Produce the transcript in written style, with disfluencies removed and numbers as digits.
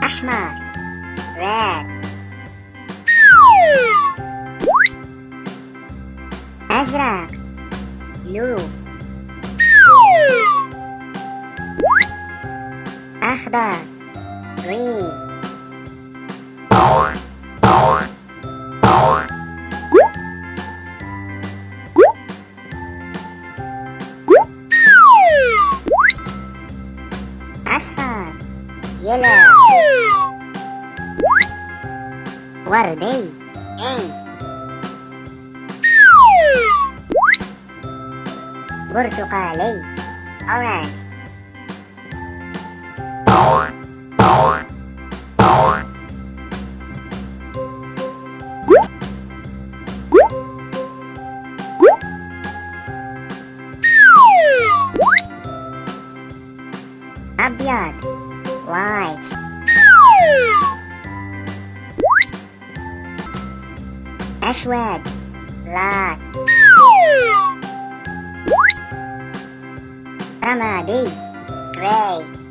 أحمر red. أزرق blue. أخضر green. أصفر yellow. وردي pink. برتقالي orange. أبيض white. أسود black. رمادي gray.